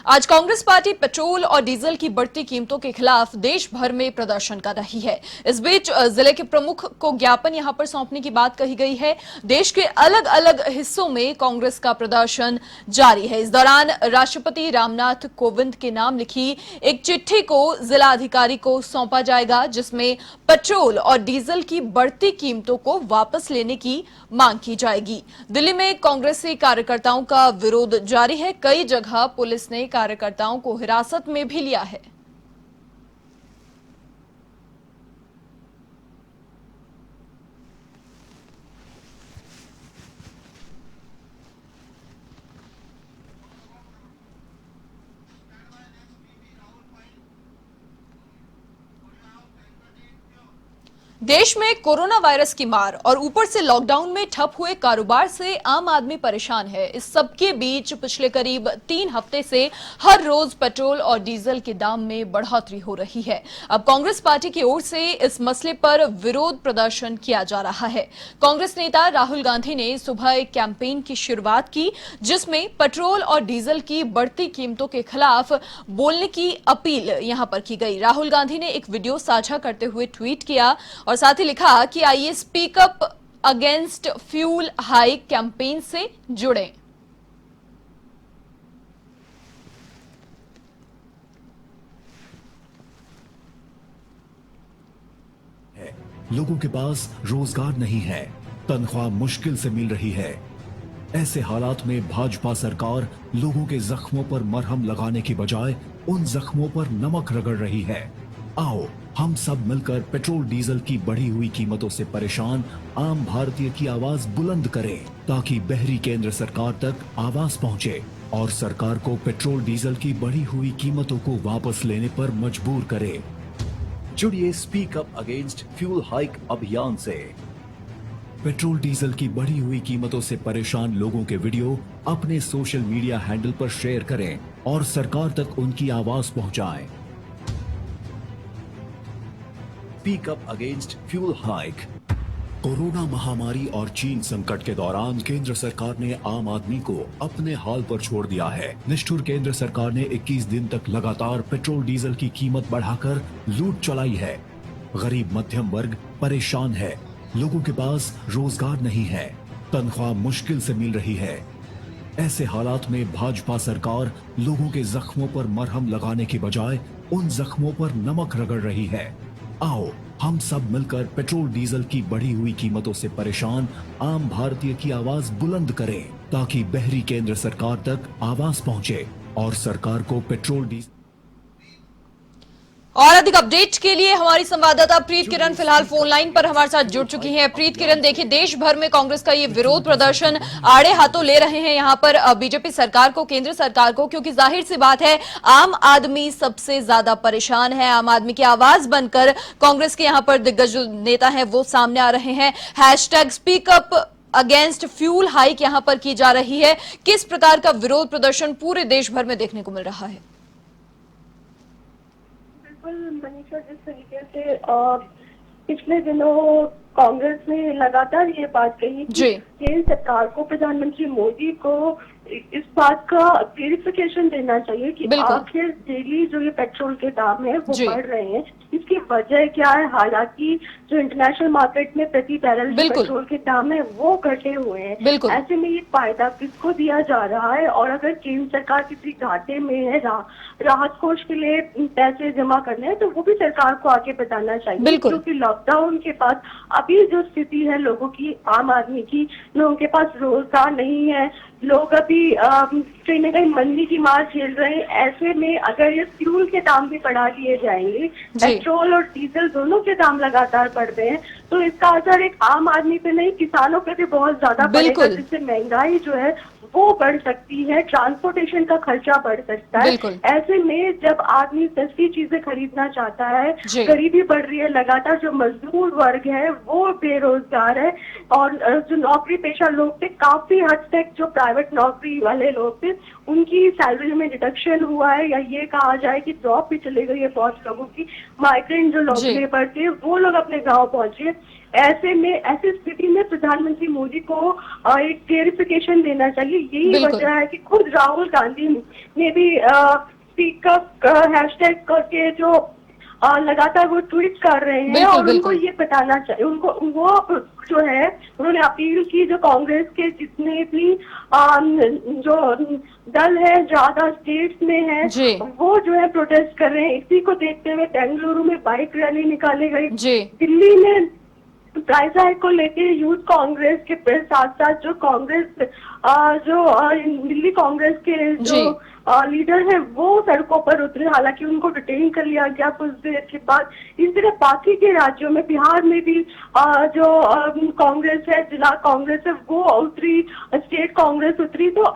आज Congress party petrol और diesel की बढ़ती कीमतों के खिलाफ देश भर में प्रदर्शन कर रही है। इस बीच जिले के प्रमुख को ज्ञापन यहां पर सौंपने की बात कही गई है। देश के अलग अलग हिस्सों में कांग्रेस का प्रदर्शन जारी है। इस दौरान राष्ट्रपति रामनाथ कोविंद के नाम लिखी एक चिट्ठी को जिला अधिकारी को सौंपा जाएगा, जिसमें पेट्रोल और डीजल की बढ़ती कीमतों को वापस लेने की मांग की जाएगी। दिल्ली में कांग्रेसी कार्यकर्ताओं का विरोध जारी है। कई जगह पुलिस ने कार्यकर्ताओं को हिरासत में भी लिया है। देश में कोरोना वायरस की मार और ऊपर से लॉकडाउन में ठप हुए कारोबार से आम आदमी परेशान है। इस सबके बीच पिछले करीब 3 हफ्ते से हर रोज पेट्रोल और डीजल के दाम में बढ़ोतरी हो रही है। अब कांग्रेस पार्टी की ओर से इस मसले पर विरोध प्रदर्शन किया जा रहा है। कांग्रेस नेता राहुल गांधी ने सुबह एक कैंपेन की शुरुआत की, जिसमें पेट्रोल और डीजल की बढ़ती कीमतों के खिलाफ बोलने की अपील यहां पर की गई। राहुल गांधी ने एक वीडियो साझा करते हुए ट्वीट किया और साथ ही लिखा कि आइए speak up against fuel hike campaign से जुड़ें। लोगों के पास रोजगार नहीं है, तनख्वाह मुश्किल से मिल रही है। ऐसे हालात में भाजपा सरकार लोगों के जख्मों पर मरहम लगाने की बजाय उन जख्मों पर नमक रगड़ रही है। आओ हम सब मिलकर पेट्रोल डीजल की बढ़ी हुई कीमतों से परेशान आम भारतीय की आवाज बुलंद करें, ताकि बहरी केंद्र सरकार तक आवाज पहुंचे और सरकार को पेट्रोल डीजल की बढ़ी हुई कीमतों को वापस लेने पर मजबूर करे। जुड़िए speak up against fuel hike अभियान से। पेट्रोल डीजल की बढ़ी हुई कीमतों से परेशान लोगों के वीडियो अपने सोशल मीडिया हैंडल पर शेयर करें और सरकार तक उनकी आवाज पहुंचाएं। Speak up against fuel hike. Corona महामारी और चीन संकट के दौरान केंद्र सरकार ने आम आदमी को अपने हाल पर छोड़ दिया है। निष्ठुर केंद्र सरकार ने 21 दिन तक लगातार पेट्रोल डीजल की कीमत बढ़ाकर लूट चलाई है। गरीब मध्यम वर्ग परेशान है, लोगों के पास रोजगार नहीं है, तनख्वाह मुश्किल से मिल रही है। ऐसे हालात में भाजपा सरकार लोगों के जख्मों पर मरहम लगाने की बजाय उन जख्मों पर नमक रगड़ रही है। आओ हम सब मिलकर पेट्रोल डीजल की बढ़ी हुई कीमतों से परेशान आम भारतीय की आवाज बुलंद करें, ताकि बहरी केंद्र सरकार तक आवाज पहुंचे और सरकार को पेट्रोल डीजल। और अधिक अपडेट के लिए हमारी संवाददाता प्रीत किरण फिलहाल फोन लाइन पर हमारे साथ जुड़ चुकी हैं। प्रीत किरण, देखिए देश भर में कांग्रेस का ये विरोध प्रदर्शन आड़े हाथों ले रहे हैं यहाँ पर बीजेपी सरकार को, केंद्र सरकार को, क्योंकि जाहिर सी बात है आम आदमी सबसे ज्यादा परेशान है। आम आदमी की आवाज बनकर कांग्रेस के यहाँ पर दिग्गज नेता है वो सामने आ रहे हैं। Hashtag speak up against fuel hike यहाँ पर की जा रही है। किस प्रकार का विरोध प्रदर्शन पूरे देश भर में देखने को मिल रहा है? मनीषा, जिस तरीके से पिछले दिनों कांग्रेस ने लगातार ये बात कही कि केंद्र सरकार को, प्रधानमंत्री मोदी को इस बात का क्लेरिफिकेशन देना चाहिए कि आखिर डेली जो ये पेट्रोल के दाम है वो बढ़ रहे हैं, इसकी वजह क्या है। हालांकि जो इंटरनेशनल मार्केट में प्रति बैरल पेट्रोल के दाम है वो घटे हुए हैं। ऐसे में ये फायदा किसको दिया जा रहा है? और अगर केंद्र सरकार किसी घाटे में है, राहत कोष के लिए पैसे जमा करने हैं, तो वो भी सरकार को आगे बताना चाहिए, क्योंकि लॉकडाउन के बाद अभी जो स्थिति है लोगों की, आम आदमी की, लोगों के पास रोजगार नहीं है, लोग अभी कहीं न कहीं मंदी की मार झेल रहे हैं। ऐसे में अगर ये फ्यूल के दाम भी बढ़ा दिए जाएंगे, पेट्रोल और डीजल दोनों के दाम लगातार बढ़ रहे हैं, तो इसका असर एक आम आदमी पे नहीं, किसानों पे भी बहुत ज्यादा पड़ेगा, जिससे महंगाई जो है वो बढ़ सकती है, ट्रांसपोर्टेशन का खर्चा बढ़ सकता है। ऐसे में जब आदमी सस्ती चीजें खरीदना चाहता है, गरीबी बढ़ रही है लगातार, जो मजदूर वर्ग है वो बेरोजगार है, और जो नौकरी पेशा लोग थे, काफी हद तक जो प्राइवेट नौकरी वाले लोग थे उनकी सैलरी में डिडक्शन हुआ है, या ये कहा जाए कि जॉब भी चली गई है बहुत लोगों की। माइग्रेंट जो लोग लेबर थे वो लोग अपने गाँव पहुंचे। ऐसे में ऐसी स्थिति में प्रधानमंत्री मोदी को एक क्लेरिफिकेशन देना चाहिए। यही वजह है कि खुद राहुल गांधी ने भी स्पीक अप हैशटैग करके जो लगातार वो ट्वीट कर रहे हैं और उनको ये बताना चाहिए, उनको वो जो है उन्होंने अपील की जो कांग्रेस के जितने भी जो दल है ज्यादा स्टेट्स में है वो जो है प्रोटेस्ट कर रहे हैं। इसी को देखते हुए बेंगलुरु में बाइक रैली निकाली गई, दिल्ली में प्राइस हाइक को लेके यूथ कांग्रेस के साथ साथ जो कांग्रेस जो दिल्ली कांग्रेस के जो लीडर है वो सड़कों पर उतरे, हालांकि उनको डिटेन कर लिया गया कुछ देर के बाद। इस तरह बाकी के राज्यों में, बिहार में भी जो कांग्रेस है, जिला कांग्रेस है वो उतरी, स्टेट कांग्रेस उतरी, तो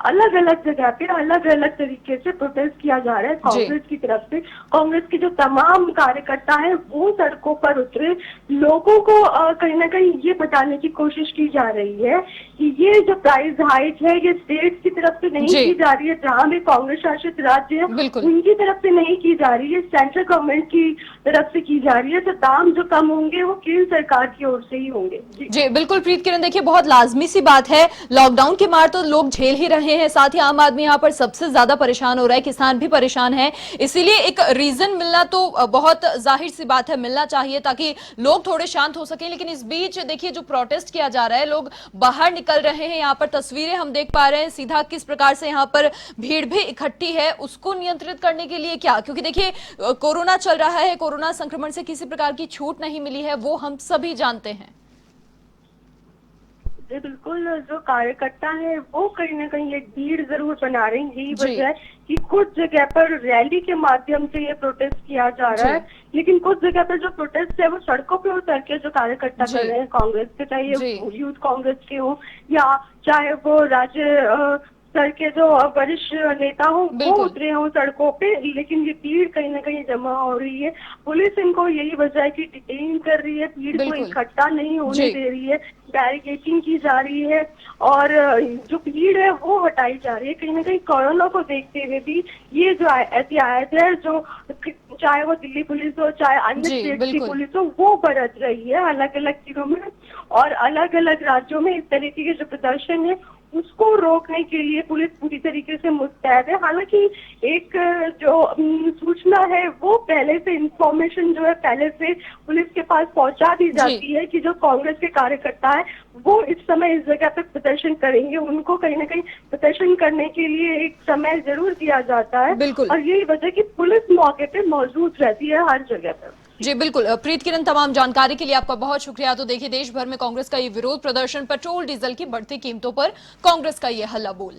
अलग अलग जगह पे अलग अलग तरीके से प्रोटेस्ट किया जा रहा है कांग्रेस की तरफ से। कांग्रेस के जो तमाम कार्यकर्ता हैं वो सड़कों पर उतरे, लोगों को कहीं ना कहीं ये बताने की कोशिश की जा रही है कि ये जो प्राइस हाइक है ये स्टेट की तरफ से नहीं की जा रही है, जहाँ भी कांग्रेस शासित राज्य है उनकी तरफ से नहीं की जा रही है, सेंट्रल गवर्नमेंट की तरफ से की जा रही है। तो दाम जो कम होंगे वो केंद्र सरकार की ओर से ही होंगे। जी बिल्कुल प्रीत किरण, देखिए बहुत लाजमी सी बात है, लॉकडाउन की मार तो लोग झेल ही रहे हैं, साथ ही आम आदमी यहाँ पर सबसे ज्यादा परेशान हो रहा है, किसान भी परेशान है, इसीलिए एक रीजन मिलना तो बहुत जाहिर सी बात है, मिलना चाहिए ताकि लोग थोड़े शांत हो सके। लेकिन इस बीच देखिए जो प्रोटेस्ट किया जा रहा है, लोग बाहर निकल रहे हैं, यहाँ पर तस्वीरें हम देख पा रहे हैं सीधा किस प्रकार से यहाँ पर भीड़ भी इकट्ठी है, उसको नियंत्रित करने के लिए क्या, क्योंकि देखिए कोरोना चल रहा है, कोरोना संक्रमण से किसी प्रकार की छूट नहीं मिली है, वो हम सभी जानते हैं। जी बिल्कुल, जो कार्यकर्ता है वो कहीं ना कहीं एक भीड़ जरूर बना रहे हैं। यही वजह है कि कुछ जगह पर रैली के माध्यम से ये प्रोटेस्ट किया जा रहा है, लेकिन कुछ जगह पर जो प्रोटेस्ट है वो सड़कों पे उतर के जो कार्यकर्ता कर रहे हैं कांग्रेस के, चाहे यूथ कांग्रेस के हो या चाहे वो राज्य स्तर के जो वरिष्ठ नेता हो वो उतरे हो सड़कों पे, लेकिन ये भीड़ कहीं ना कहीं जमा हो रही है। पुलिस इनको यही वजह है कि डिटेन कर रही है, भीड़ को इकट्ठा नहीं होने दे रही है, बैरिकेडिंग की जा रही है और जो भीड़ है वो हटाई जा रही है। कहीं ना कहीं कोरोना को देखते हुए भी ये जो एहतियात है, जो चाहे वो दिल्ली पुलिस हो चाहे अन्य स्टेट की पुलिस हो, वो बरत रही है अलग अलग जिलों में और अलग अलग राज्यों में। इस तरीके के जो प्रदर्शन है उसको रोकने के लिए पुलिस पूरी तरीके से मुस्तैद है। हालांकि एक जो सूचना है वो पहले से इंफॉर्मेशन जो है पहले से पुलिस के पास पहुंचा दी जाती है कि जो कांग्रेस के कार्यकर्ता है वो इस समय इस जगह पे प्रदर्शन करेंगे, उनको कहीं ना कहीं प्रदर्शन करने के लिए एक समय जरूर दिया जाता है और यही वजह कि पुलिस मौके पे मौजूद रहती है हर जगह पर। जी बिल्कुल प्रीत किरण, तमाम जानकारी के लिए आपका बहुत शुक्रिया। तो देखिए देश भर में कांग्रेस का ये विरोध प्रदर्शन, पेट्रोल डीजल की बढ़ती कीमतों पर कांग्रेस का ये हल्ला बोल।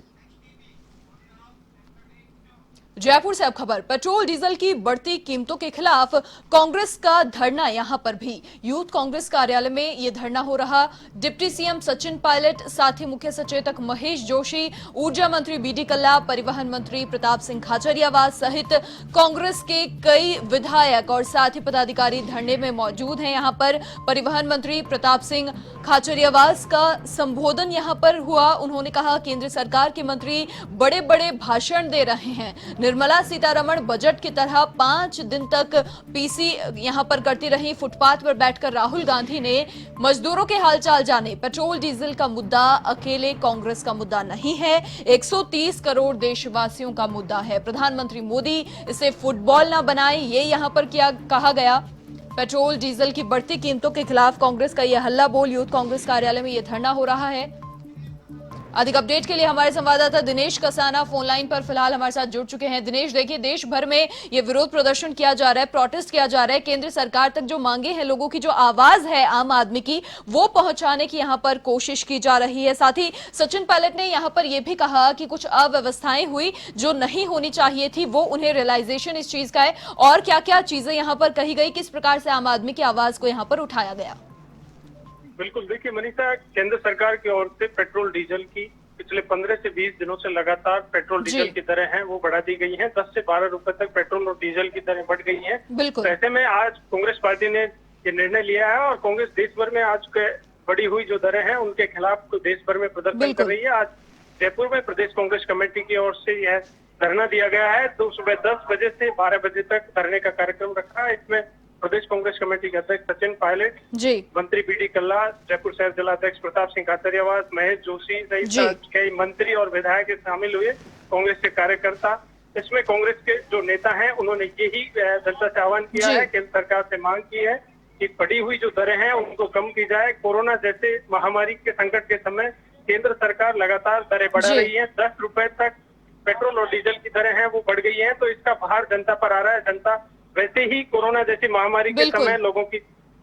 जयपुर से अब खबर, पेट्रोल डीजल की बढ़ती कीमतों के खिलाफ कांग्रेस का धरना, यहां पर भी यूथ कांग्रेस कार्यालय में यह धरना हो रहा। डिप्टी सीएम सचिन पायलट, साथ ही मुख्य सचेतक महेश जोशी, ऊर्जा मंत्री बीडी कल्ला, परिवहन मंत्री प्रताप सिंह खाचरियावास सहित कांग्रेस के कई विधायक और साथ ही पदाधिकारी धरने में मौजूद हैं। यहां पर परिवहन मंत्री प्रताप सिंह खाचरियावास का संबोधन यहां पर हुआ। उन्होंने कहा केंद्र सरकार के मंत्री बड़े बड़े भाषण दे रहे हैं, निर्मला सीतारमण बजट की तरह 5 दिन तक पीसी यहां पर करती रही, फुटपाथ पर बैठकर राहुल गांधी ने मजदूरों के हालचाल जाने। पेट्रोल डीजल का मुद्दा अकेले कांग्रेस का मुद्दा नहीं है, 130 करोड़ देशवासियों का मुद्दा है। प्रधानमंत्री मोदी इसे फुटबॉल ना बनाए, ये यहां पर क्या कहा गया। पेट्रोल डीजल की बढ़ती कीमतों के खिलाफ कांग्रेस का यह हल्ला बोल, यूथ कांग्रेस कार्यालय में यह धरना हो रहा है। अधिक अपडेट के लिए हमारे संवाददाता दिनेश कसाना फोन लाइन पर फिलहाल हमारे साथ जुड़ चुके हैं। दिनेश, देखिए देश भर में ये विरोध प्रदर्शन किया जा रहा है, प्रोटेस्ट किया जा रहा है, केंद्र सरकार तक जो मांगे हैं, लोगों की जो आवाज है आम आदमी की, वो पहुंचाने की यहां पर कोशिश की जा रही है। साथ ही सचिन पायलट ने यहां पर यह भी कहा कि कुछ अव्यवस्थाएं हुई जो नहीं होनी चाहिए थी, वो उन्हें रियलाइजेशन इस चीज का है। और क्या क्या चीजें यहां पर कही गई, किस प्रकार से आम आदमी की आवाज को यहां पर उठाया गया? बिल्कुल, देखिए मनीषा, केंद्र सरकार की ओर से पेट्रोल डीजल की पिछले 15 से 20 दिनों से लगातार पेट्रोल डीजल की दरें हैं वो बढ़ा दी गई हैं। 10 से 12 रुपए तक पेट्रोल और डीजल की दरें बढ़ गई हैं। तो ऐसे में आज कांग्रेस पार्टी ने ये निर्णय लिया है और कांग्रेस देश भर में आज के बढ़ी हुई जो दरें हैं उनके खिलाफ देश भर में प्रदर्शन कर रही है। आज जयपुर में प्रदेश कांग्रेस कमेटी की ओर से यह धरना दिया गया है। तो सुबह 10 बजे से 12 बजे तक धरने का कार्यक्रम रखा है। इसमें प्रदेश कांग्रेस कमेटी के अध्यक्ष सचिन पायलट जी मंत्री बीडी कल्ला, जयपुर शहर जिलाध्यक्ष प्रताप सिंह खाचरियावास, महेश जोशी सहित कई मंत्री और विधायक शामिल हुए, कांग्रेस के कार्यकर्ता। इसमें कांग्रेस के जो नेता हैं उन्होंने यही जनता से आह्वान किया है, केंद्र सरकार से मांग की है कि बढ़ी हुई जो दरें हैं उनको कम की जाए। कोरोना जैसे महामारी के संकट के समय केंद्र सरकार लगातार दरें बढ़ा रही है। 10 रुपए तक पेट्रोल और डीजल की दरें हैं वो बढ़ गई हैं, तो इसका भार जनता पर आ रहा है। जनता वैसे ही कोरोना जैसी महामारी के समय लोगों की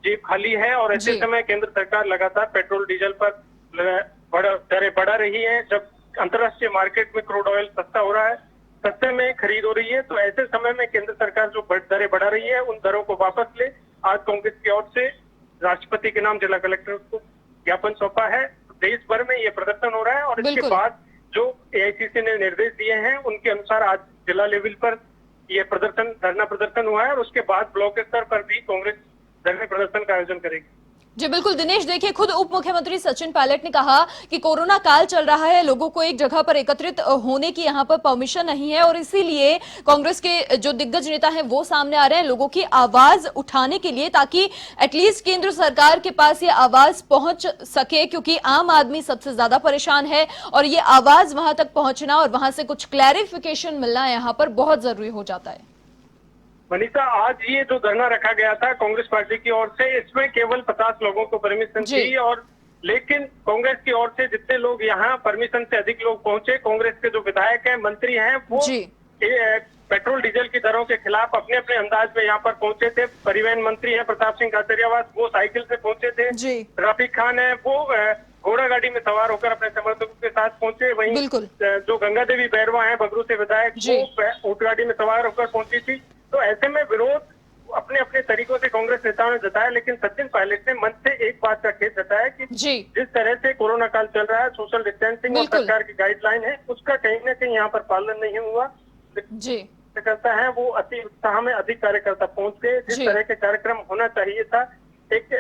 जेब खाली है और ऐसे समय केंद्र सरकार लगातार पेट्रोल डीजल पर दरें बढ़ा रही है। जब अंतर्राष्ट्रीय मार्केट में क्रूड ऑयल सस्ता हो रहा है, सस्ते में खरीद हो रही है, तो ऐसे समय में केंद्र सरकार जो दरें बढ़ा रही है उन दरों को वापस ले। आज कांग्रेस की ओर से राष्ट्रपति के नाम जिला कलेक्टर को ज्ञापन सौंपा है। देश भर में ये प्रदर्शन हो रहा है और इसके बाद जो एआईसीसी ने निर्देश दिए हैं उनके अनुसार आज जिला लेवल पर ये धरना प्रदर्शन हुआ है और उसके बाद ब्लॉक स्तर पर भी कांग्रेस धरने प्रदर्शन का आयोजन करेगी। जी बिल्कुल दिनेश, देखिए खुद उप मुख्यमंत्री सचिन पायलट ने कहा कि कोरोना काल चल रहा है, लोगों को एक जगह पर एकत्रित होने की यहाँ पर परमिशन नहीं है और इसीलिए कांग्रेस के जो दिग्गज नेता हैं वो सामने आ रहे हैं लोगों की आवाज उठाने के लिए, ताकि एटलीस्ट केंद्र सरकार के पास ये आवाज पहुंच सके, क्योंकि आम आदमी सबसे ज्यादा परेशान है और ये आवाज वहां तक पहुंचना और वहां से कुछ क्लैरिफिकेशन मिलना यहाँ पर बहुत जरूरी हो जाता है। मनीषा, आज ये जो धरना रखा गया था कांग्रेस पार्टी की ओर से, इसमें केवल 50 लोगों को परमिशन थी और लेकिन कांग्रेस की ओर से जितने लोग यहाँ परमिशन से अधिक लोग पहुंचे, कांग्रेस के जो विधायक हैं, मंत्री हैं, वो पेट्रोल डीजल की दरों के खिलाफ अपने अपने अंदाज में यहाँ पर पहुंचे थे। परिवहन मंत्री हैं प्रताप सिंह खाचरियावास, वो साइकिल से पहुंचे थे। रफीक खान है वो घोड़ा गाड़ी में सवार होकर अपने समर्थकों के साथ पहुंचे। वहीं जो गंगा देवी बैरवा हैं बगरू से विधायक, वो ऊंट गाड़ी में सवार होकर पहुंची थी। तो ऐसे में विरोध अपने अपने तरीकों से कांग्रेस नेताओं ने जताया, लेकिन सचिन पायलट ने मंच से एक बात का खेद जताया कि जिस तरह से कोरोना काल चल रहा है, सोशल डिस्टेंसिंग और सरकार की गाइडलाइन है, उसका कहीं न कहीं यहाँ पर पालन नहीं हुआ। कार्यकर्ता है वो अति उत्साह में अधिक कार्यकर्ता पहुंच गए। जिस तरह के कार्यक्रम होना चाहिए था एक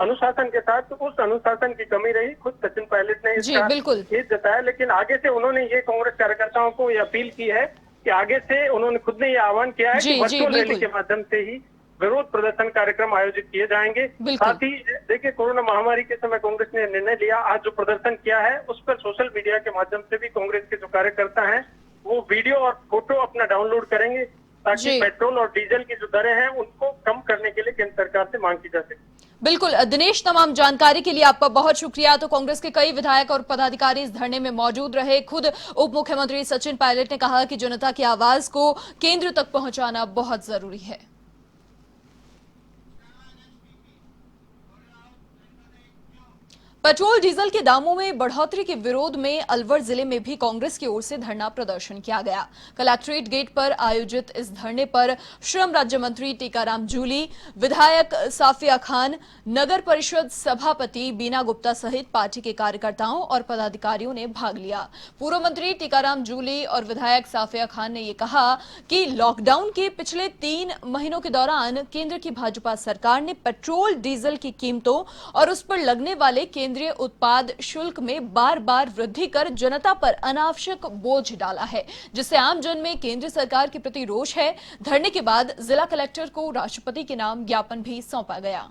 अनुशासन के साथ, तो उस अनुशासन की कमी रही। खुद सचिन पायलट ने इसका खेद जताया, लेकिन आगे से उन्होंने ये कांग्रेस कार्यकर्ताओं को ये अपील की है कि आगे से उन्होंने खुद ने ये आह्वान किया है कि वर्चुअल रैली के माध्यम से ही विरोध प्रदर्शन कार्यक्रम आयोजित किए जाएंगे। साथ ही देखिए कोरोना महामारी के समय कांग्रेस ने निर्णय लिया, आज जो प्रदर्शन किया है उस पर सोशल मीडिया के माध्यम से भी कांग्रेस के जो कार्यकर्ता हैं वो वीडियो और फोटो अपना डाउनलोड करेंगे, ताकि पेट्रोल और डीजल की जो दरें हैं उनको कम करने के लिए केंद्र सरकार से मांग की जा सके। बिल्कुल दिनेश, तमाम जानकारी के लिए आपका बहुत शुक्रिया। तो कांग्रेस के कई विधायक और पदाधिकारी इस धरने में मौजूद रहे। खुद उप मुख्यमंत्री सचिन पायलट ने कहा कि जनता की आवाज को केंद्र तक पहुंचाना बहुत जरूरी है। पेट्रोल डीजल के दामों में बढ़ोतरी के विरोध में अलवर जिले में भी कांग्रेस की ओर से धरना प्रदर्शन किया गया। कलेक्ट्रेट गेट पर आयोजित इस धरने पर श्रम राज्य मंत्री टीकाराम जूली, विधायक साफिया खान, नगर परिषद सभापति बीना गुप्ता सहित पार्टी के कार्यकर्ताओं और पदाधिकारियों ने भाग लिया। पूर्व मंत्री टीकाराम जूली और विधायक साफिया खान ने यह कहा कि लॉकडाउन के पिछले 3 महीनों के दौरान केंद्र की भाजपा सरकार ने पेट्रोल डीजल की कीमतों और उस पर लगने वाले केंद्रीय उत्पाद शुल्क में बार बार वृद्धि कर जनता पर अनावश्यक बोझ डाला है, जिससे आम जन में केंद्र सरकार के प्रति रोष है। धरने के बाद जिला कलेक्टर को राष्ट्रपति के नाम ज्ञापन भी सौंपा गया।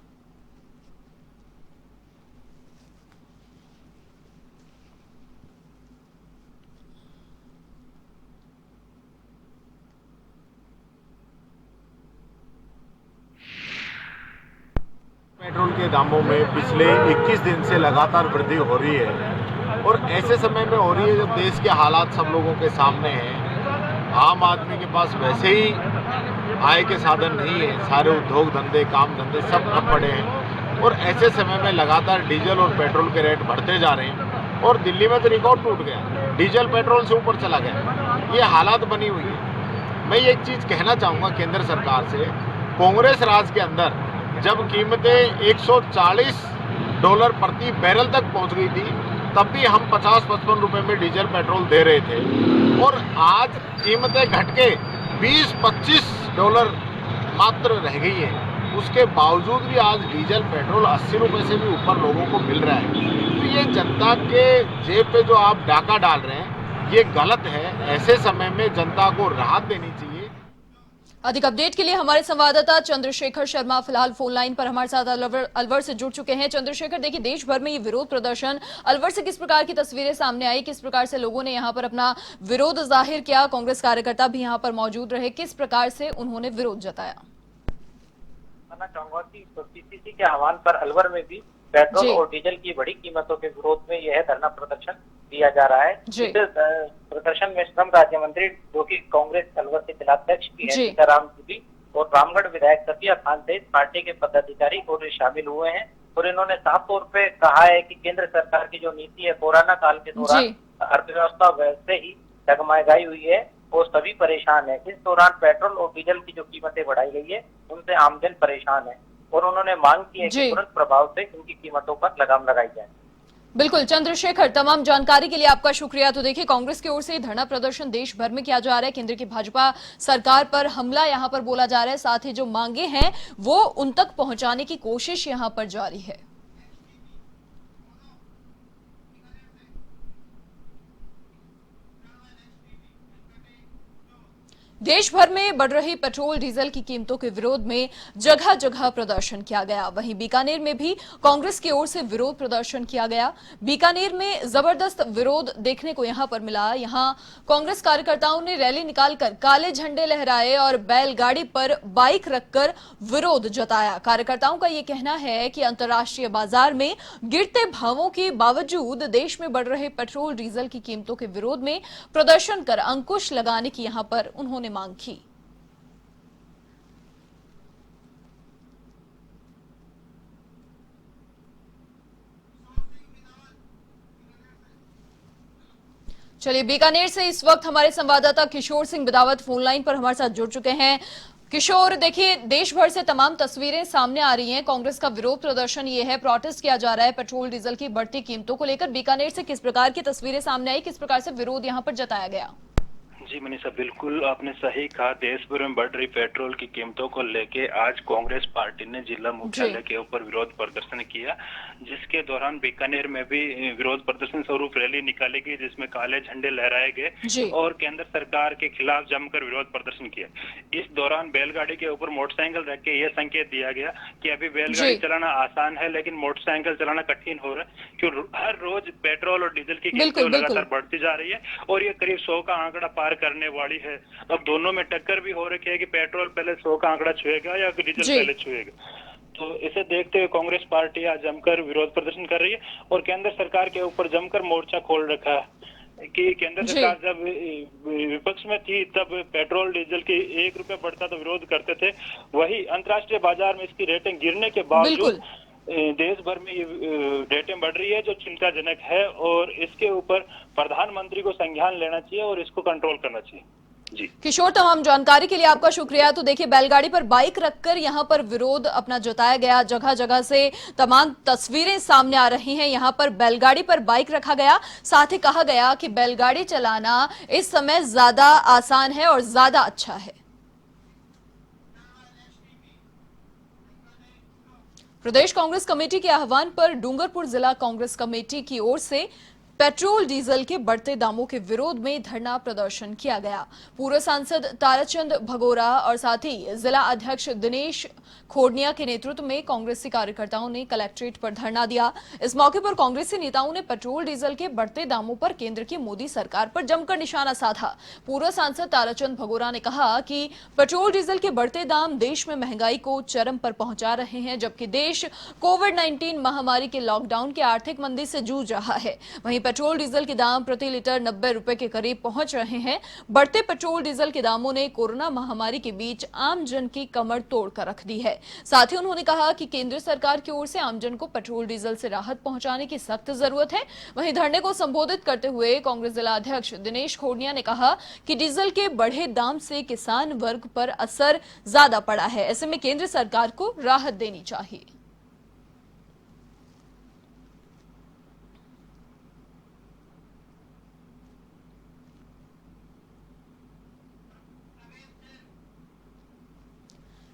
पेट्रोल के दामों में पिछले 21 दिन से लगातार वृद्धि हो रही है और ऐसे समय में हो रही है जब देश के हालात सब लोगों के सामने हैं। आम आदमी के पास वैसे ही आय के साधन नहीं है, सारे उद्योग धंधे काम धंधे सब ठप पड़े हैं और ऐसे समय में लगातार डीजल और पेट्रोल के रेट बढ़ते जा रहे हैं और दिल्ली में तो रिकॉर्ड टूट गया, डीजल पेट्रोल से ऊपर चला गया। ये हालात बनी हुई है। मैं एक चीज़ कहना चाहूँगा केंद्र सरकार से, कांग्रेस राज के अंदर जब कीमतें $140 प्रति बैरल तक पहुंच गई थी तब भी हम 50-55 रुपए में डीजल पेट्रोल दे रहे थे और आज कीमतें घट के $20-25 मात्र रह गई है। उसके बावजूद भी आज डीजल पेट्रोल 80 रुपए से भी ऊपर लोगों को मिल रहा है। तो ये जनता के जेब पे जो आप डाका डाल रहे हैं ये गलत है। ऐसे समय में जनता को राहत देनी चाहिए। अधिक अपडेट के लिए हमारे संवाददाता चंद्रशेखर शर्मा फिलहाल फोन लाइन पर हमारे साथ अलवर से जुड़ चुके हैं। चंद्रशेखर, देखिए देश भर में ये विरोध प्रदर्शन, अलवर से किस प्रकार की तस्वीरें सामने आई, किस प्रकार से लोगों ने यहाँ पर अपना विरोध जाहिर किया, कांग्रेस कार्यकर्ता भी यहाँ पर मौजूद रहे, किस प्रकार से उन्होंने विरोध जताया? कहना चाहूंगा कि पीसीसी के आह्वान पर अलवर में भी पेट्रोल और डीजल की बढ़ी कीमतों के विरोध में यह धरना प्रदर्शन दिया जा रहा है। इस प्रदर्शन में श्रम राज्य मंत्री जो कि कांग्रेस अलवर के जिलाध्यक्ष भी है सीताराम जी और रामगढ़ विधायक सफिया खान सहित पार्टी के पदाधिकारी और शामिल हुए हैं और इन्होंने साफ तौर पे कहा है कि केंद्र सरकार की जो नीति है कोरोना काल के दौरान अर्थव्यवस्था वैसे ही डगमगाई हुई है और सभी परेशान है। इस दौरान पेट्रोल और डीजल की जो कीमतें बढ़ाई गई है उनसे आमजन परेशान है और उन्होंने मांग की है कि तुरंत प्रभाव से इनकी कीमतों पर लगाम लगाई जाए। बिल्कुल चंद्रशेखर, तमाम जानकारी के लिए आपका शुक्रिया। तो देखिए कांग्रेस की ओर से धरना प्रदर्शन देश भर में किया जा रहा है, केंद्र की भाजपा सरकार पर हमला यहां पर बोला जा रहा है, साथ ही जो मांगे हैं वो उन तक पहुंचाने की कोशिश यहां पर जारी है। देश भर में बढ़ रही पेट्रोल डीजल की कीमतों के विरोध में जगह जगह प्रदर्शन किया गया। वहीं बीकानेर में भी कांग्रेस की ओर से विरोध प्रदर्शन किया गया। बीकानेर में जबरदस्त विरोध देखने को यहां पर मिला। यहां कांग्रेस कार्यकर्ताओं ने रैली निकालकर काले झंडे लहराए और बैलगाड़ी पर बाइक रखकर विरोध जताया। कार्यकर्ताओं का यह कहना है कि अंतर्राष्ट्रीय बाजार में गिरते भावों के बावजूद देश में बढ़ रहे पेट्रोल डीजल की कीमतों के विरोध में प्रदर्शन कर अंकुश लगाने की यहां पर उन्होंने मांग की। चलिए बीकानेर से इस वक्त हमारे संवाददाता किशोर सिंह बिदावत फोन लाइन पर हमारे साथ जुड़ चुके हैं। किशोर, देखिए देश भर से तमाम तस्वीरें सामने आ रही हैं। कांग्रेस का विरोध प्रदर्शन ये है, प्रोटेस्ट किया जा रहा है पेट्रोल डीजल की बढ़ती कीमतों को लेकर। बीकानेर से किस प्रकार की तस्वीरें सामने आई, किस प्रकार से विरोध यहां पर जताया गया? जी मनीषा, बिल्कुल आपने सही कहा। देश भर में बढ़ रही पेट्रोल की कीमतों को लेके आज कांग्रेस पार्टी ने जिला मुख्यालय के ऊपर विरोध प्रदर्शन किया, जिसके दौरान बीकानेर में भी विरोध प्रदर्शन स्वरूप रैली निकाली गई, जिसमें काले झंडे लहराए गए और केंद्र सरकार के खिलाफ जमकर विरोध प्रदर्शन किया। इस दौरान बैलगाड़ी के ऊपर मोटरसाइकिल रख के यह संकेत दिया गया कि अभी बैलगाड़ी चलाना आसान है लेकिन मोटरसाइकिल चलाना कठिन हो रहा है, क्योंकि हर रोज पेट्रोल और डीजल की कीमतें लगातार बढ़ती जा रही है और ये करीब 100 का आंकड़ा पार करने वाली है। अब दोनों में टक्कर भी हो रखी है कि पेट्रोल पहले 100 का आंकड़ा छुएगा या डीजल पहले छुएगा। तो इसे देखते हुए कांग्रेस पार्टी आज जमकर विरोध प्रदर्शन कर रही है और केंद्र सरकार के ऊपर जमकर मोर्चा खोल रखा है कि केंद्र सरकार जब विपक्ष में थी तब पेट्रोल डीजल की 1 रुपया बढ़ता तो विरोध करते थे, वही अंतर्राष्ट्रीय बाजार में इसकी रेटिंग गिरने के बावजूद देश भर में ये रेटिंग बढ़ रही है, जो चिंताजनक है और इसके ऊपर प्रधानमंत्री को संज्ञान लेना चाहिए और इसको कंट्रोल करना चाहिए। जी किशोर, तमाम जानकारी के लिए आपका शुक्रिया। तो देखिए बैलगाड़ी पर बाइक रखकर यहां पर विरोध अपना जताया गया। जगह जगह से तमाम तस्वीरें सामने आ रही हैं। यहां पर बैलगाड़ी पर बाइक रखा गया, साथ ही कहा गया कि बैलगाड़ी चलाना इस समय ज्यादा आसान है और ज्यादा अच्छा है। प्रदेश कांग्रेस कमेटी के आह्वान पर डूंगरपुर जिला कांग्रेस कमेटी की ओर से पेट्रोल डीजल के बढ़ते दामों के विरोध में धरना प्रदर्शन किया गया। पूर्व सांसद ताराचंद भगोरा और साथ ही जिला अध्यक्ष दिनेश खोडनिया के नेतृत्व में कांग्रेसी कार्यकर्ताओं ने कलेक्ट्रेट पर धरना दिया। इस मौके पर कांग्रेसी नेताओं ने पेट्रोल डीजल के बढ़ते दामों पर केंद्र की मोदी सरकार पर जमकर निशाना साधा। पूर्व सांसद ताराचंद भगोरा ने कहा कि पेट्रोल डीजल के बढ़ते दाम देश में महंगाई को चरम पर पहुंचा रहे हैं, जबकि देश कोविड-19 महामारी के लॉकडाउन की आर्थिक मंदी से जूझ रहा है। वहीं पेट्रोल डीजल के दाम प्रति लीटर 90 रुपए के करीब पहुंच रहे हैं। बढ़ते पेट्रोल डीजल के दामों ने कोरोना महामारी के बीच आम जन की कमर तोड़ कर रख दी है। साथ ही उन्होंने कहा कि केंद्र सरकार की ओर से आमजन को पेट्रोल डीजल से राहत पहुंचाने की सख्त जरूरत है। वहीं धरने को संबोधित करते हुए कांग्रेस जिला अध्यक्ष दिनेश खोडनिया ने कहा कि डीजल के बढ़े दाम से किसान वर्ग पर असर ज्यादा पड़ा है। ऐसे में केंद्र सरकार को राहत देनी चाहिए।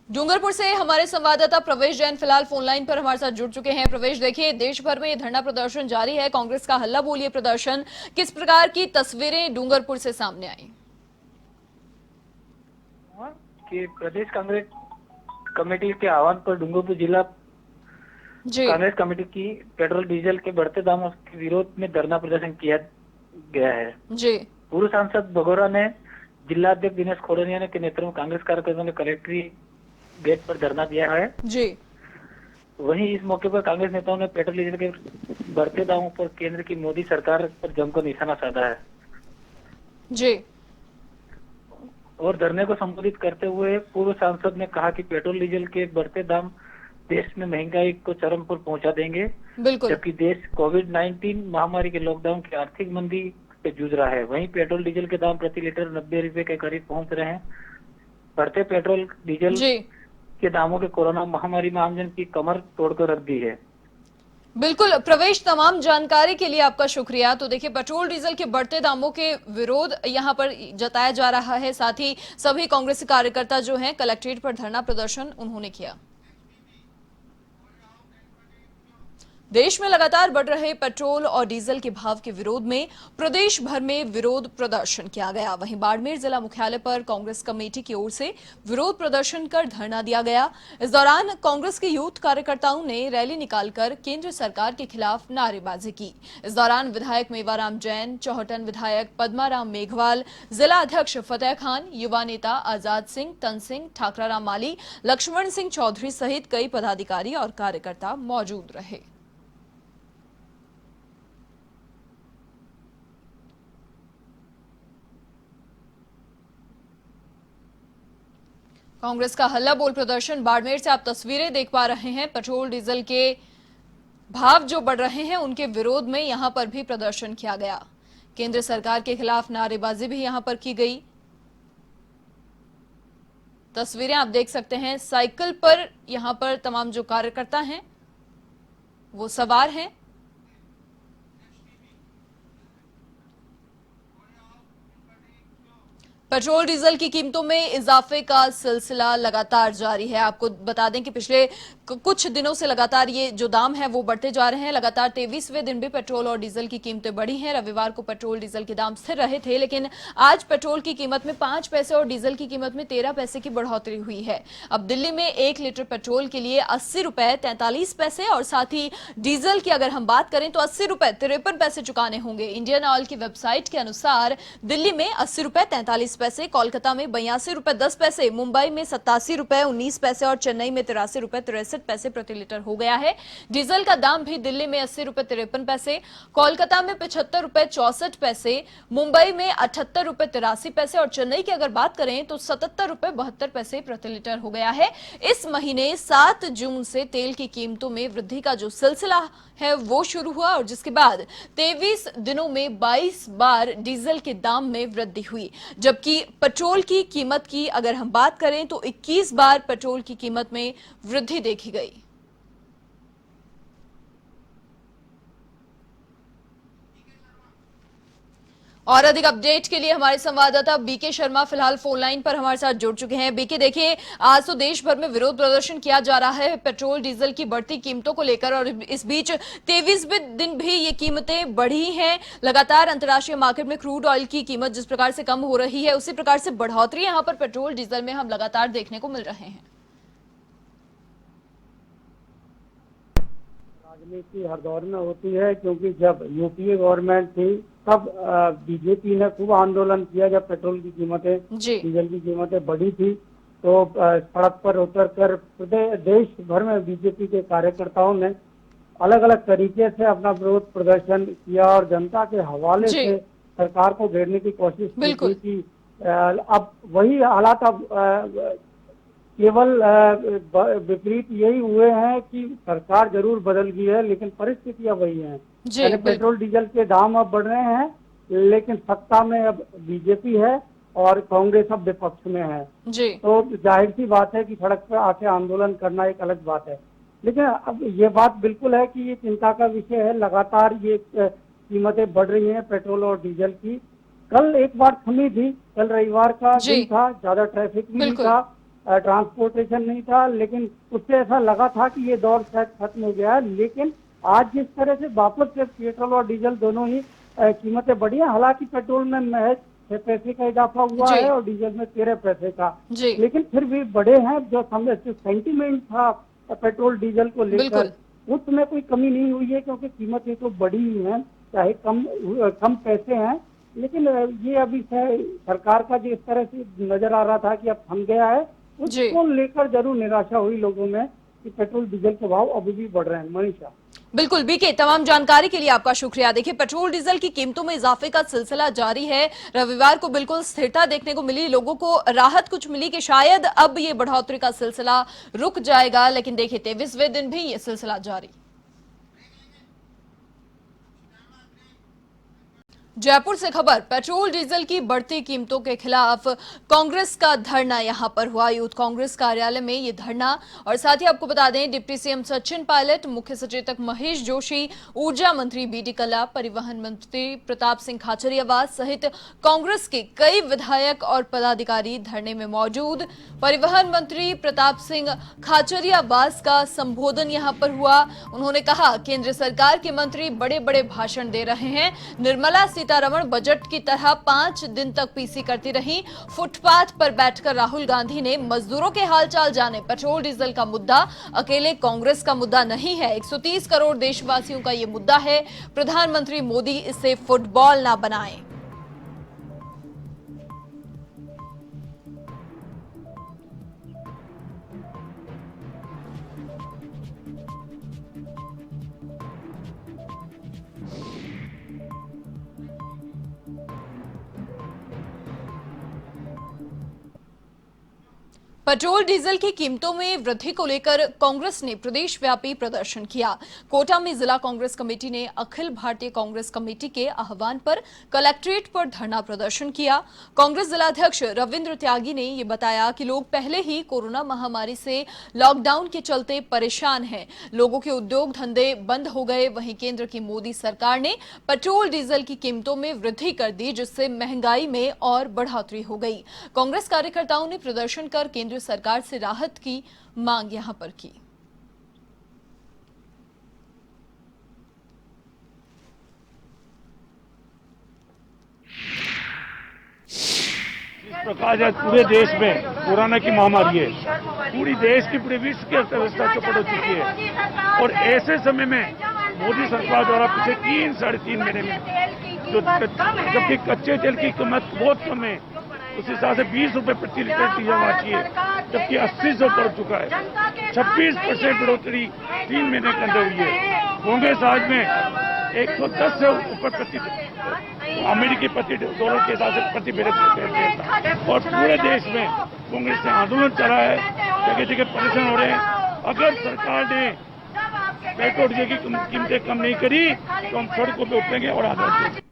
डूंगरपुर से हमारे संवाददाता प्रवेश जैन फिलहाल फोन लाइन पर हमारे साथ जुड़ चुके हैं। प्रवेश, देखिए देश भर में ये धरना प्रदर्शन जारी है, कांग्रेस का हल्ला बोलिए प्रदर्शन, किस प्रकार की तस्वीरें डूंगरपुर से सामने आई? कि प्रदेश कांग्रेस कमेटी के आह्वान पर डूंगरपुर जिला जी कांग्रेस कमेटी की पेट्रोल डीजल के बढ़ते दामों के विरोध में धरना प्रदर्शन किया गया है। जी पूर्व सांसद बघोरा ने जिला अध्यक्ष दिनेश खोड़निया के नेतृत्व में कांग्रेस कार्यकर्ताओं ने कलेक्ट्री गेट पर धरना दिया है। जी वहीं इस मौके पर कांग्रेस नेताओं ने पेट्रोल डीजल के बढ़ते दामों पर केंद्र की मोदी सरकार पर जमकर निशाना साधा है जी और धरने को संबोधित करते हुए पूर्व सांसद ने कहा कि पेट्रोल डीजल के बढ़ते दाम देश में महंगाई को चरम पर पहुंचा देंगे, बिल्कुल जबकि देश कोविड-19 महामारी के लॉकडाउन की आर्थिक मंदी से जूझ रहा है। वहीं पेट्रोल डीजल के दाम प्रति लीटर 90 रुपए के करीब पहुंच रहे हैं। बढ़ते पेट्रोल डीजल जी के दामों के कोरोना महामारी में आमजन की कमर तोड़कर रख दी है। बिल्कुल प्रवेश, तमाम जानकारी के लिए आपका शुक्रिया। तो देखिए, पेट्रोल डीजल के बढ़ते दामों के विरोध यहां पर जताया जा रहा है। साथ ही सभी कांग्रेसी कार्यकर्ता जो हैं कलेक्ट्रेट पर धरना प्रदर्शन उन्होंने किया। देश में लगातार बढ़ रहे पेट्रोल और डीजल के भाव के विरोध में प्रदेश भर में विरोध प्रदर्शन किया गया। वहीं बाड़मेर जिला मुख्यालय पर कांग्रेस कमेटी की ओर से विरोध प्रदर्शन कर धरना दिया गया। इस दौरान कांग्रेस के यूथ कार्यकर्ताओं ने रैली निकालकर केंद्र सरकार के खिलाफ नारेबाजी की। इस दौरान विधायक मेवाराम जैन, चौहटन विधायक पद्माराम मेघवाल, जिला अध्यक्ष फतेह खान, युवा नेता आजाद सिंह, तन सिंह, ठाकराराम माली, लक्ष्मण सिंह चौधरी सहित कई पदाधिकारी और कार्यकर्ता मौजूद रहे। कांग्रेस का हल्ला बोल प्रदर्शन बाड़मेर से आप तस्वीरें देख पा रहे हैं। पेट्रोल डीजल के भाव जो बढ़ रहे हैं उनके विरोध में यहां पर भी प्रदर्शन किया गया। केंद्र सरकार के खिलाफ नारेबाजी भी यहां पर की गई। तस्वीरें आप देख सकते हैं। साइकिल पर यहां पर तमाम जो कार्यकर्ता हैं वो सवार हैं। पेट्रोल डीजल की कीमतों में इजाफे का सिलसिला लगातार जारी है। आपको बता दें कि पिछले कुछ दिनों से लगातार ये जो दाम है वो बढ़ते जा रहे हैं। लगातार 23वें दिन भी पेट्रोल और डीजल की कीमतें बढ़ी हैं। रविवार को पेट्रोल डीजल के दाम स्थिर रहे थे, लेकिन आज पेट्रोल की कीमत में 5 पैसे और डीजल की कीमत में 13 पैसे की बढ़ोतरी हुई है। अब दिल्ली में 1 लीटर पेट्रोल के लिए 80 रुपए 43 पैसे और साथ ही डीजल की अगर हम बात करें तो 80 रुपए 53 पैसे चुकाने होंगे। इंडियन ऑयल की वेबसाइट के अनुसार दिल्ली में 80 रुपए 43 पैसे, कोलकाता में 82 रुपए 10 पैसे, मुंबई में 87 रुपए 19 पैसे और चेन्नई में 83 रुपए 63 पैसे प्रति लीटर हो गया है। डीजल का दाम भी दिल्ली में 80 रुपए 53 पैसे, कोलकाता में 75 रुपए 64 पैसे, मुंबई में 78 रुपए 83 पैसे और चेन्नई की अगर बात करें तो 77 रुपए 72 पैसे प्रति लीटर हो गया है। इस महीने 7 जून से तेल की कीमतों में वृद्धि का जो सिलसिला है वो शुरू हुआ और जिसके बाद 23 दिनों में 22 बार डीजल के दाम में वृद्धि हुई, जबकि पेट्रोल की कीमत की अगर हम बात करें तो 21 बार पेट्रोल की कीमत में वृद्धि देखी गई। और अधिक अपडेट के लिए हमारे संवाददाता बीके शर्मा फिलहाल फोन लाइन पर हमारे साथ जुड़ चुके हैं। बीके, देखिए, आज तो देश भर में विरोध प्रदर्शन किया जा रहा है पेट्रोल डीजल की बढ़ती कीमतों को लेकर और इस बीच 23वें दिन भी ये कीमतें बढ़ी हैं। लगातार अंतर्राष्ट्रीय मार्केट में क्रूड ऑयल की कीमत जिस प्रकार से कम हो रही है उसी प्रकार से बढ़ोतरी यहाँ पर पेट्रोल डीजल में हम लगातार देखने को मिल रहे हैं। राजनीति हर दौर में होती है, क्योंकि जब यूपीए गवर्नमेंट थी तब बीजेपी ने खूब आंदोलन किया। जब पेट्रोल की कीमतें, डीजल की कीमतें बढ़ी थी तो सड़क पर उतरकर देश भर में बीजेपी के कार्यकर्ताओं ने अलग अलग तरीके से अपना विरोध प्रदर्शन किया और जनता के हवाले से सरकार को घेरने की कोशिश की थी। अब वही हालात अब केवल विपरीत यही हुए हैं कि सरकार जरूर बदल गई है लेकिन परिस्थितियां वही हैं। यानी पेट्रोल डीजल के दाम अब बढ़ रहे हैं लेकिन सत्ता में अब बीजेपी है और कांग्रेस अब विपक्ष में है तो जाहिर सी बात है कि सड़क पर आके आंदोलन करना एक अलग बात है। लेकिन अब ये बात बिल्कुल है कि ये चिंता का विषय है। लगातार ये कीमतें बढ़ रही हैं पेट्रोल और डीजल की। कल एक बार थमी थी, कल रविवार का दिन था, ज्यादा ट्रैफिक भी नहीं था, ट्रांसपोर्टेशन नहीं था, लेकिन उससे ऐसा लगा था कि ये दौर शायद खत्म हो गया है। लेकिन आज जिस तरह से वापस से पेट्रोल और डीजल दोनों ही कीमतें बढ़ी हैं, हालांकि पेट्रोल में महज 6 पैसे का इजाफा हुआ है और डीजल में 13 पैसे का। लेकिन फिर भी बड़े हैं, जो सेंटीमेंट था पेट्रोल डीजल को लेकर उसमें कोई कमी नहीं हुई है, क्योंकि कीमतें तो बड़ी ही हैं, चाहे कम पैसे हैं। लेकिन ये अभी सरकार का जो इस तरह से नजर आ रहा था कि अब थम गया है, उसको लेकर जरूर निराशा हुई लोगों में कि पेट्रोल डीजल के भाव अभी भी बढ़ रहे हैं। मनीषा, बिल्कुल बीके, तमाम जानकारी के लिए आपका शुक्रिया। देखिए, पेट्रोल डीजल की कीमतों में इजाफे का सिलसिला जारी है। रविवार को बिल्कुल स्थिरता देखने को मिली, लोगों को राहत कुछ मिली कि शायद अब ये बढ़ोतरी का सिलसिला रुक जाएगा, लेकिन देखिए 23वें दिन भी ये सिलसिला जारी। जयपुर से खबर, पेट्रोल डीजल की बढ़ती कीमतों के खिलाफ कांग्रेस का धरना यहां पर हुआ। यूथ कांग्रेस कार्यालय में ये धरना, और साथ ही आपको बता दें डिप्टी सीएम सचिन पायलट, मुख्य सचेतक महेश जोशी, ऊर्जा मंत्री बीडी कल्ला, परिवहन मंत्री प्रताप सिंह खाचरियावास सहित कांग्रेस के कई विधायक और पदाधिकारी धरने में मौजूद। परिवहन मंत्री प्रताप सिंह खाचरियावास का संबोधन यहां पर हुआ। उन्होंने कहा, केंद्र सरकार के मंत्री बड़े बड़े भाषण दे रहे हैं। निर्मला सीतारमण बजट की तरह 5 दिन तक पीसी करती रही। फुटपाथ पर बैठकर राहुल गांधी ने मजदूरों के हालचाल जाने। पेट्रोल डीजल का मुद्दा अकेले कांग्रेस का मुद्दा नहीं है, 130 करोड़ देशवासियों का ये मुद्दा है। प्रधानमंत्री मोदी इसे फुटबॉल ना बनाएं। पेट्रोल डीजल की कीमतों में वृद्धि को लेकर कांग्रेस ने प्रदेशव्यापी प्रदर्शन किया। कोटा में जिला कांग्रेस कमेटी ने अखिल भारतीय कांग्रेस कमेटी के आह्वान पर कलेक्ट्रेट पर धरना प्रदर्शन किया। कांग्रेस जिलाध्यक्ष रविंद्र त्यागी ने ये बताया कि लोग पहले ही कोरोना महामारी से लॉकडाउन के चलते परेशान हैं। लोगों के उद्योग धंधे बंद हो गए। वहीं केंद्र की मोदी सरकार ने पेट्रोल डीजल की कीमतों में वृद्धि कर दी, जिससे महंगाई में और बढ़ोतरी हो गई। कांग्रेस कार्यकर्ताओं ने प्रदर्शन कर केंद्र सरकार से राहत की मांग यहां पर की। इस प्रकार आज पूरे देश में कोरोना की महामारी है, पूरी देश की पूरे विश्व की अर्थव्यवस्था चौपट हो चुकी है। और ऐसे समय में मोदी सरकार द्वारा पिछले 3-3.5 महीने में जबकि कच्चे तेल की कीमत बहुत कम है, उस हिसाब से 20 रुपए प्रति लीटर डीजल होना चाहिए, जबकि 80 से ऊपर चुका है। 26% बढ़ोतरी 3 महीने के अंदर हुई है। कांग्रेस आज में 110 से ऊपर अमेरिकी प्रति डॉलर के हिसाब से प्रति बैरल, और पूरे देश में कांग्रेस ने आंदोलन चला है, जगह जगह परेशान हो रहे हैं। अगर सरकार ने पेट्रोल डीजल की कीमतें कम नहीं करी तो हम सड़कों पर उतरेंगे और आंदोलन करेंगे।